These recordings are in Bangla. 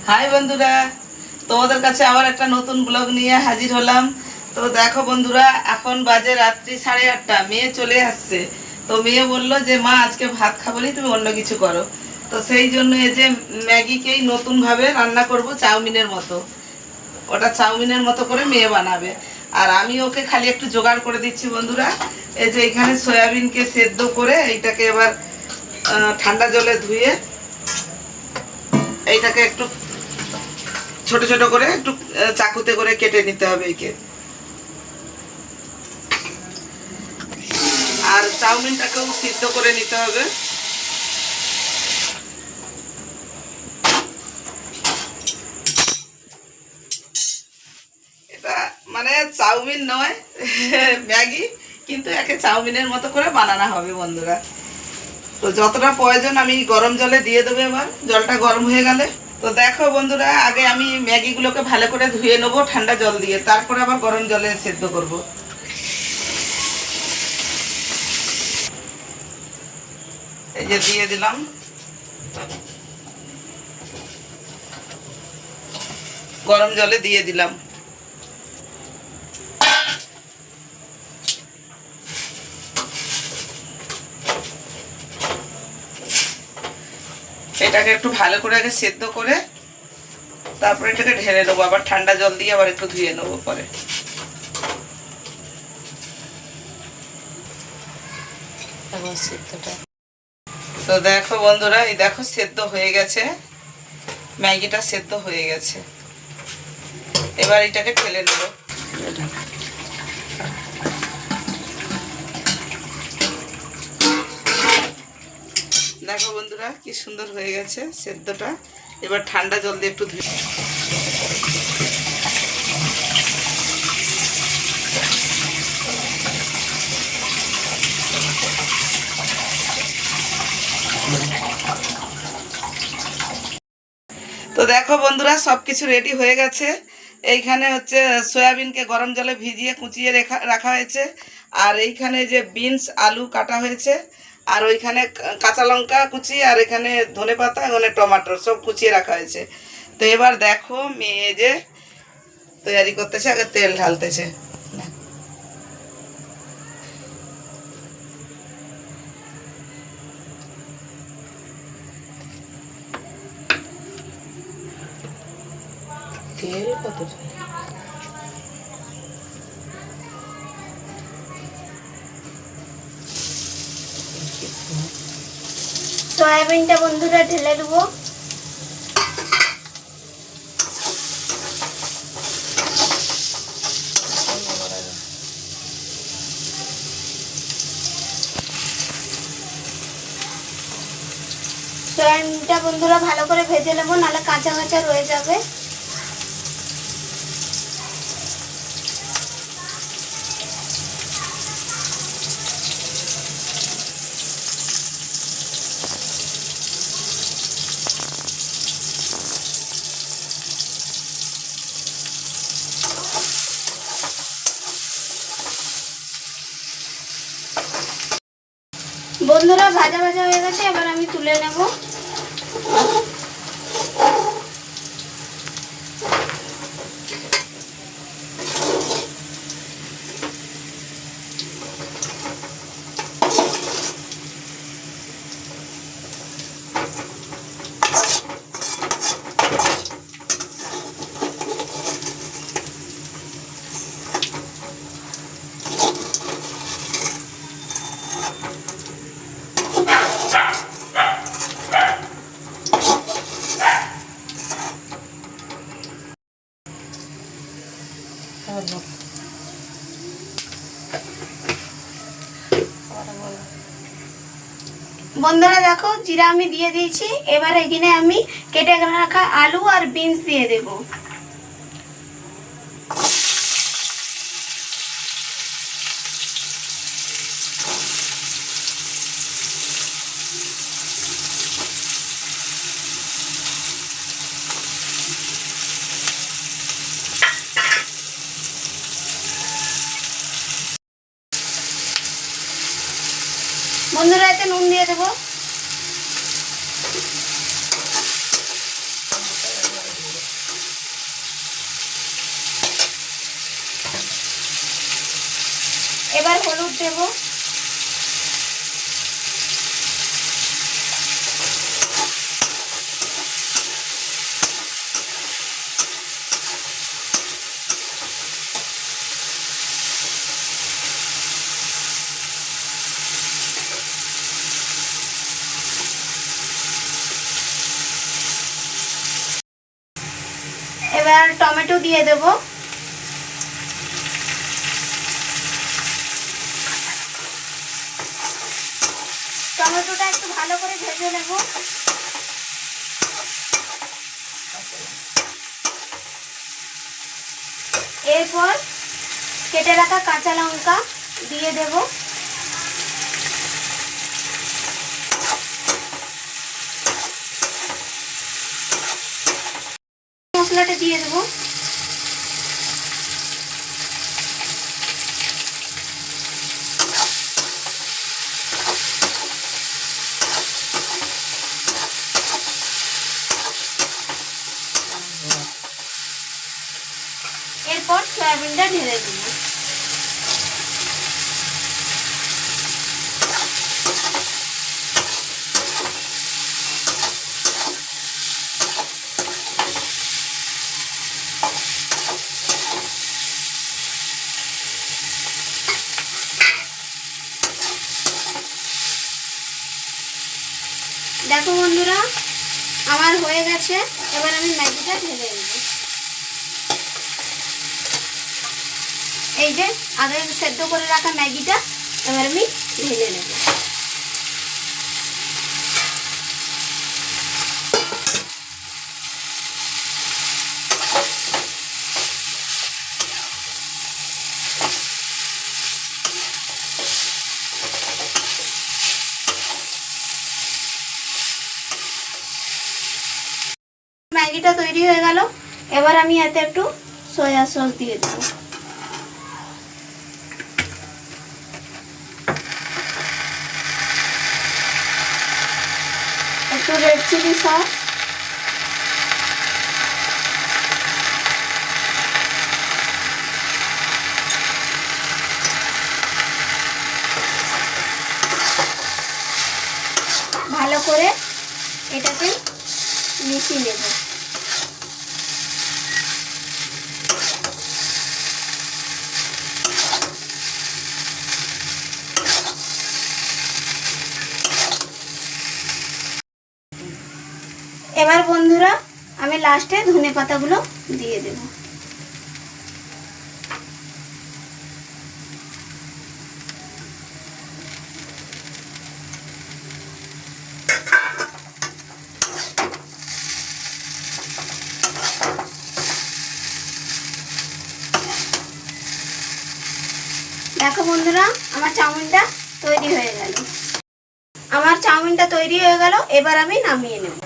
হাই বন্ধুরা, তোমাদের কাছে আবার একটা নতুন ব্লগ নিয়ে হাজির হলাম। তো দেখো বন্ধুরা, এখন বাজে রাত্রি 8:30। মেয়ে চলে আসছে। তো মেয়ে বলল যে মা আজকে ভাত খাবো নি, তুমি অন্য কিছু করো। তো সেই জন্য এই যে ম্যাগিকেই নতুনভাবে রান্না করব, চাউমিনের মতো। ওটা চাউমিনের মতো করে মেয়ে বানাবে, আর আমি ওকে খালি একটু জোগাড় করে দিচ্ছি বন্ধুরা। এই যে এখানে সয়াবিনকে সেদ্ধ করে এইটাকে এবার ঠান্ডা জলে ধুয়ে এইটাকে একটু ছোট ছোট করে একটু চাকুতে করে কেটে নিতে হবে একে। আর চাউমিনটাকেও সিদ্ধ করে নিতে হবে। এটা মানে চাউমিন নয়, ম্যাগি, কিন্তু একে চাউমিনের মতো করে বানানো হবে বন্ধুরা। তো যতটা প্রয়োজন আমি গরম জলে দিয়ে দেবো। এবার জলটা গরম হয়ে গেলে তো দেখো বন্ধুরা, আগে আমি ম্যাগিগুলোকে ভালো করে ধুয়ে নেবো ঠান্ডা জল দিয়ে, তারপর আবার গরম জলে সেদ্ধ করব। এই যে দিয়ে দিলাম। গরম জলে দিয়ে দিলাম। এটাকে একটু ভালো করে আগে সেদ্ধ করে তারপরে এটাকে ঢেলে নেবো, আবার ঠান্ডা জল দিয়ে আবার একটু ধুয়ে নেবো পরে। তো দেখো বন্ধুরা, এই দেখো সেদ্ধ হয়ে গেছে, ম্যাগিটা সেদ্ধ হয়ে গেছে। এবার এটাকে ঢেলে নেব। দেখো বন্ধুরা কি সুন্দর হয়ে গেছে সেদ্ধটা। এবার ঠান্ডা জল দিয়ে একটু ধুয়ে তো দেখো বন্ধুরা, সব কিছু রেডি হয়ে গেছে। এইখানে হচ্ছে সয়াবিনকে গরম জলে ভিজিয়ে কুচিয়ে রাখা হয়েছে, আর এইখানে যে বিনস আলু কাটা হয়েছে, আর ওইখানে কাঁচা লঙ্কা কুচি, আর এখানে ধনেপাতা, এখানে টমাটো সব কুচিয়ে রাখা হয়েছে। তো এবার দেখো মেয়ে যে তৈরি করতেছে, আগে তেল ঢালতেছে। তেল কত? সয়াবিনটা বন্ধুরা ঢেলে দেবো। সয়াবিনটা বন্ধুরা ভালো করে ভেজে নেবো, নাহলে কাঁচা কাঁচা রয়ে যাবে। বন্ধুরা ভাজা ভাজা হয়ে গেছে, এবার আমি তুলে নেব। বন্ধুরা দেখো, জিরা আমি দিয়ে দিয়েছি। এবার এখানে আমি কেটে রাখা আলু আর বিনস দিয়ে দেব। বন্ধুরা এতে নুন দিয়ে দেবো। এবার হলুদ দেব, এবার টমেটো দিয়ে দেব, টমেটোটা একটু ভালো করে ভেজে নেব। এরপর কেটে রাখা কাঁচা লঙ্কা দিয়ে দেব, মশলাটা দিয়ে দেব, এরপর সয়াবিনটা ঢেলে দেব। দেখো বন্ধুরা, আমার হয়ে গেছে। এবার আমি ম্যাগিটা ঢেলে দেব। এই যে আগে সেদ্ধ করে রাখা ম্যাগিটা এবার আমি ঢেলে নেব। ম্যাগিটা তৈরি হয়ে গেল। এবার আমি এতে একটু সয়া সস দিয়ে দেব। একটু রেড চিলি সস, ভালো করে এটাকে মিশিয়ে নেব। এবার বন্ধুরা আমি লাস্টে ধনে পাতাগুলো দিয়ে দেব। দেখো বন্ধুরা, আমার চাউমিনটা তৈরি হয়ে গেল। আমার চাউমিনটা তৈরি হয়ে গেল। এবার আমি নামিয়ে নেব।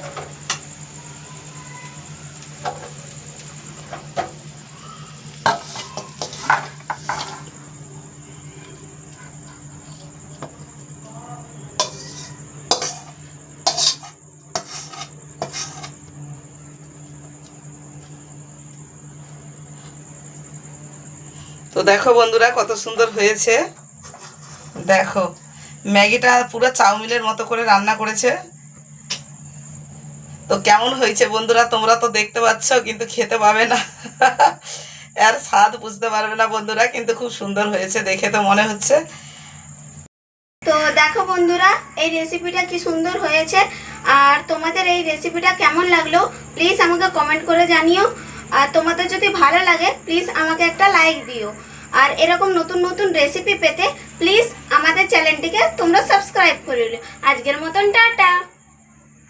তো দেখো বন্ধুরা কত সুন্দর হয়েছে। দেখো ম্যাগিটা পুরো চাউমিনের মতো করে রান্না করেছে। তো কেমন হয়েছে বন্ধুরা, তোমরা তো দেখতে পাচ্ছ কিন্তু খেতে পাবে না, এর স্বাদ বুঝতে পারবে না বন্ধুরা, কিন্তু খুব সুন্দর হয়েছে দেখে তো মনে হচ্ছে। তো দেখো বন্ধুরা, এই রেসিপিটা কি সুন্দর হয়েছে। আর তোমাদের এই রেসিপিটা কেমন লাগলো প্লিজ আমাকে কমেন্ট করে জানিও। আর তোমাদের যদি ভালো লাগে প্লিজ আমাকে একটা লাইক দিও। আর এরকম নতুন নতুন রেসিপি পেতে প্লিজ আমাদের চ্যানেলটিকে তোমরা সাবস্ক্রাইব করে নিও। আজকের মতন টাটা।